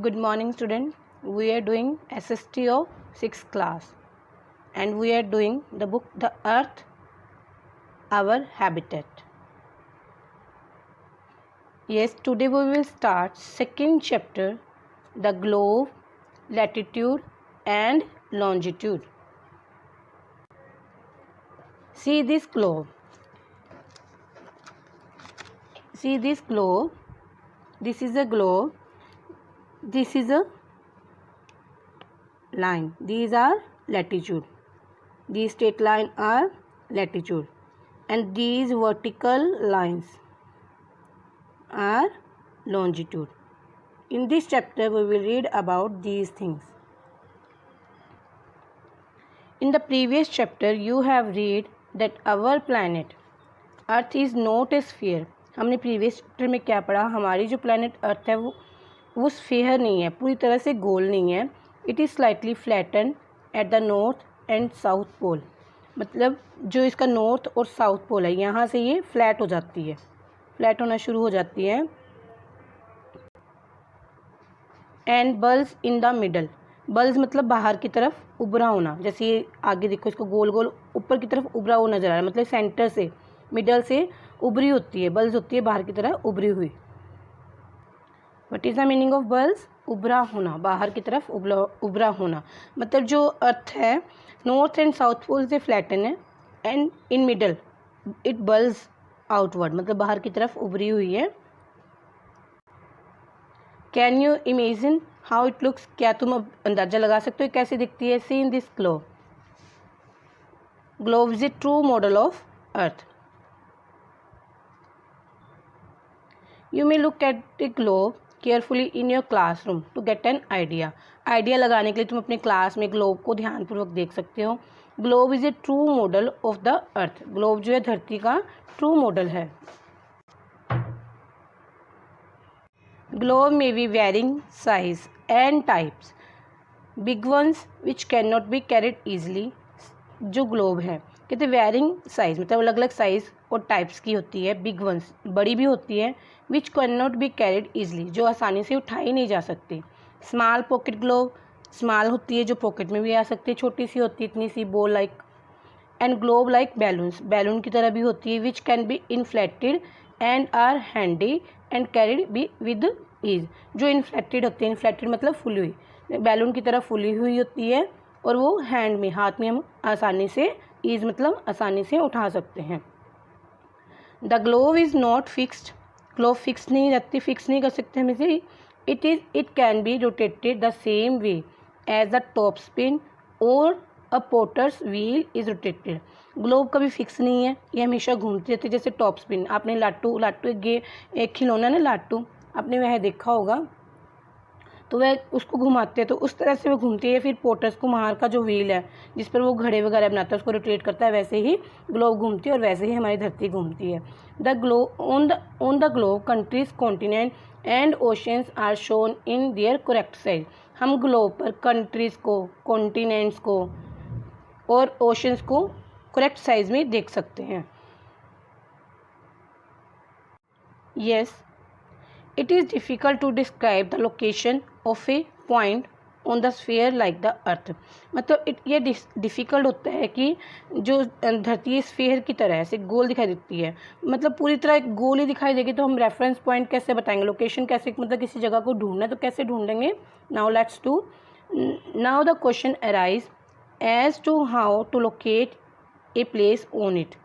Good morning, student. We are doing SST of 6th class and we are doing the book The Earth, Our Habitat. Yes, today we will start second chapter, the globe, latitude and longitude. See this globe. See this globe. This is a globe. This is a line. These are latitude. These straight lines are latitude and these vertical lines are longitude. In this chapter we will read about these things. In the previous chapter you have read that our planet Earth is not a sphere. हमने previous chapter में क्या पढ़ा? हमारी जो planet earth है वो sphere नहीं है, पूरी तरह से गोल नहीं है. It is slightly flatten at the north and south pole. मतलब जो इसका नॉर्थ और साउथ पोल है यहाँ से ये फ्लैट हो जाती है, फ्लैट होना शुरू हो जाती है. And balls in the middle. Balls मतलब बाहर की तरफ उभरा होना. जैसे ये आगे देखो, इसको गोल गोल ऊपर की तरफ उभरा हुआ नजर आ रहा है, मतलब सेंटर से मिडल से उभरी होती है. बल्स होती है बाहर की तरफ उभरी हुई. What is the meaning of balls? उभरा होना, बाहर की तरफ उभरा होना. मतलब जो अर्थ है नॉर्थ एंड साउथ पोल से फ्लैटन है and in middle it balls outward, मतलब बाहर की तरफ उभरी हुई है. Can you imagine how it looks? क्या तुम अब अंदाज़ा लगा सकते हो कैसे दिखती है? See in this globe. Globe is a true model of earth. You may look at the globe carefully in your classroom to get an idea. Idea लगाने के लिए तुम अपने क्लास में ग्लोब को ध्यानपूर्वक देख सकते हो. Globe is a true model of the earth. Globe जो है धरती का ट्रू मॉडल है. ग्लोब में be varying size and types. Big ones which can not be carried easily. जो ग्लोब है कहते वेरिंग साइज मतलब अलग अलग साइज और टाइप्स की होती है. बिग वंस बड़ी भी होती है. Which can not be carried easily जो आसानी से उठाई नहीं जा सकती. Small pocket globe. स्मॉल होती है जो पॉकेट में भी आ सकती है, छोटी सी होती है इतनी सी ball like. And globe like balloons. Balloon की तरह भी होती है. Which can be inflated and are handy and carried be with ease. जो इन्फ्लेटेड होती है, इन्फ्लेटेड मतलब फुली हुई, बैलून की तरह फुली हुई होती है और वो हैंड में हाथ में हम आसानी से, ईज मतलब आसानी से उठा सकते हैं. The globe is not fixed. Globe fix नहीं रहती, फिक्स नहीं कर सकते हम इसे. It can be rotated the same way as the top spin और a potter's wheel is rotated. Globe कभी फिक्स नहीं है, ये हमेशा घूमती रहती है. जैसे टॉप स्पिन, आपने लाटू एक खिलौना ना लाटू, आपने वह देखा होगा, तो वह उसको घुमाते हैं तो उस तरह से वो घूमती है. फिर पोटर्स कुम्हार का जो व्हील है जिस पर वो घड़े वगैरह बनाता है उसको रोटेट करता है, वैसे ही ग्लोब घूमती है और वैसे ही हमारी धरती घूमती है. The globe on the globe countries continent and oceans are shown in their correct size. हम ग्लोब पर कंट्रीज़ को, कॉन्टिनेंट्स को और ओशंस को करेक्ट साइज में देख सकते हैं. Yes, it is difficult to describe the location of a point on the sphere like the earth. मतलब ये डिफ़िकल्ट होता है कि जो धरती स्फीयर की तरह ऐसे गोल दिखाई देती है, मतलब पूरी तरह एक गोल ही दिखाई देगी, तो हम रेफरेंस पॉइंट कैसे बताएंगे, लोकेशन कैसे, मतलब किसी जगह को ढूंढना है तो कैसे ढूंढेंगे. Now let's do. Now the question arise as to how to locate a place on it.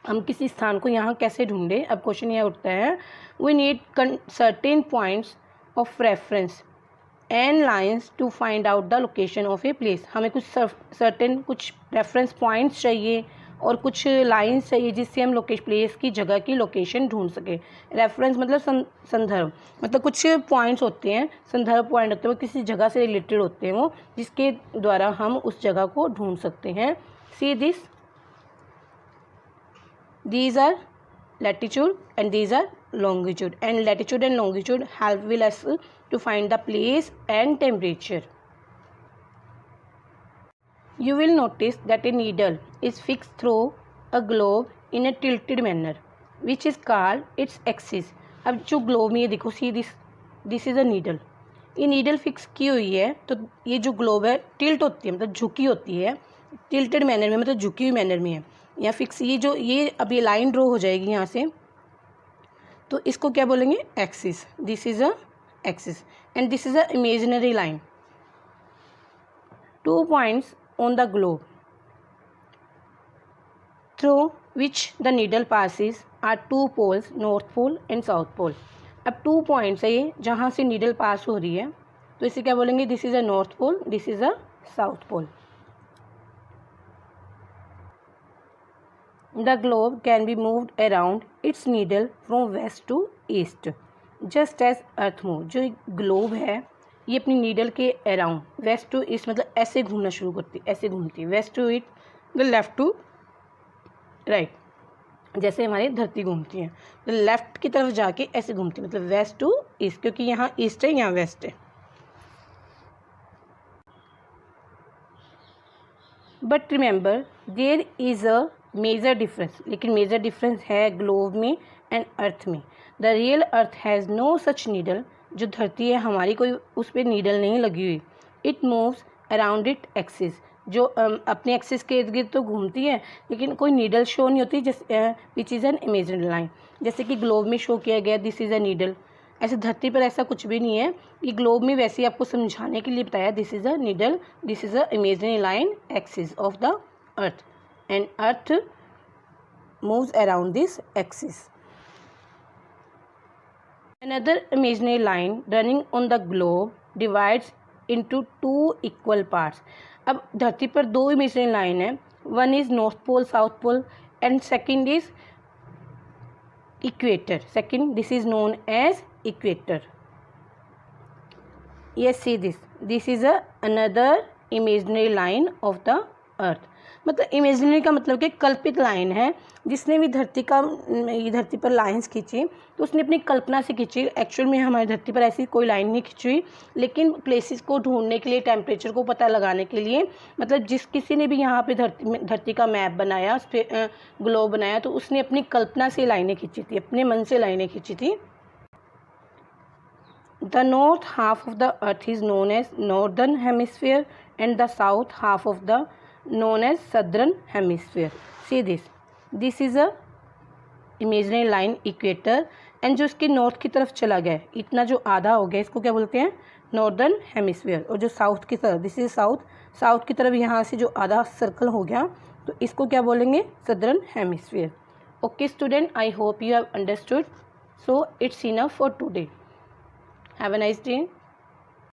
हम किसी स्थान को यहाँ कैसे ढूंढें. अब क्वेश्चन यह उठता है, we need certain points of reference and lines to find out the location of a place. हमें कुछ सर्टेन कुछ रेफरेंस पॉइंट्स चाहिए और कुछ लाइंस चाहिए जिससे हम प्लेस की जगह की लोकेशन ढूंढ सके. रेफरेंस मतलब संदर्भ, मतलब कुछ पॉइंट्स होते हैं, संदर्भ पॉइंट होते हैं, वो किसी जगह से रिलेटेड होते हैं, वो जिसके द्वारा हम उस जगह को ढूंढ सकते हैं. See this. These are latitude and these are longitude, and latitude and longitude help us to find the place and temperature. You will notice that a needle is fixed through a globe in a tilted manner, which is called its axis. अब जो globe में ये देखो, सी this is a needle. ये needle fix की हुई है, तो ये जो ग्लोब है टिल्ट होती है, मतलब झुकी होती है, टिल्टेड मैनर में, मतलब झुकी हुई मैनर में है या फिक्स। ये अब ये लाइन ड्रॉ हो जाएगी यहाँ से, तो इसको क्या बोलेंगे, axis. This is a axis and this is a imaginary line. 2 points on the globe through which the needle passes are 2 poles, north pole and south pole. अब 2 पॉइंट्स है ये जहाँ से नीडल पास हो रही है, तो इसे क्या बोलेंगे, this is a north pole, this is a south pole. The globe can be moved around its needle from west to east just as earth move. जो ग्लोब है ये अपनी नीडल के अराउंड वेस्ट टू ईस्ट, मतलब ऐसे घूमना शुरू करती है, ऐसे घूमती है, west to east, the left to right, जैसे हमारी धरती घूमती है, तो लेफ्ट की तरफ जाके ऐसे घूमती है, मतलब वेस्ट टू ईस्ट, क्योंकि यहाँ ईस्ट है, यहाँ वेस्ट है। But remember there is a major difference, लेकिन मेजर डिफरेंस है ग्लोब में एंड अर्थ में। The real earth has no such needle. जो धरती है हमारी, कोई उस पर नीडल नहीं लगी हुई। It moves around it axis, जो अपने एक्सिस के इर्द गिर्द तो घूमती है, लेकिन कोई नीडल शो नहीं होती, जैसे which is an imaginary line, जैसे कि ग्लोब में शो किया गया दिस इज़ अ नीडल। ऐसे धरती पर ऐसा कुछ भी नहीं है, ये ग्लोब में वैसे ही आपको समझाने के लिए बताया, this is a needle, this is a imaginary line axis of the earth and earth moves around this axis. Another imaginary line running on the globe divides into 2 equal parts. अब धरती पर 2 इमेजिनरी लाइन है, one is north pole south pole and second is equator. Second, this is known as equator. Yes, see this is another imaginary line of the earth. मतलब imaginary का मतलब कि कल्पित line है, जिसने भी धरती पर लाइंस खींची तो उसने अपनी कल्पना से खींची। एक्चुअल में हमारी धरती पर ऐसी कोई लाइन नहीं खींची हुई, लेकिन प्लेसेस को ढूंढने के लिए, टेम्परेचर को पता लगाने के लिए, मतलब किसी ने भी यहाँ पे धरती का मैप बनाया, उस पर ग्लोब बनाया, तो उसने अपनी कल्पना से लाइनें खींची थी, अपने मन से लाइनें खींची थी। The north half of the earth is known as northern hemisphere and the south half of the known as southern hemisphere. See this. This is a imaginary line equator and जो इसके नॉर्थ की तरफ चला गया, इतना जो आधा हो गया, इसको क्या बोलते हैं, नॉर्दर्न हेमिस्फीयर। और जो साउथ की तरफ, दिस इज साउथ की तरफ यहाँ से जो आधा सर्कल हो गया, तो इसको क्या बोलेंगे, southern hemisphere. Okay student, I hope you have understood. So it's enough for today. Have a nice day.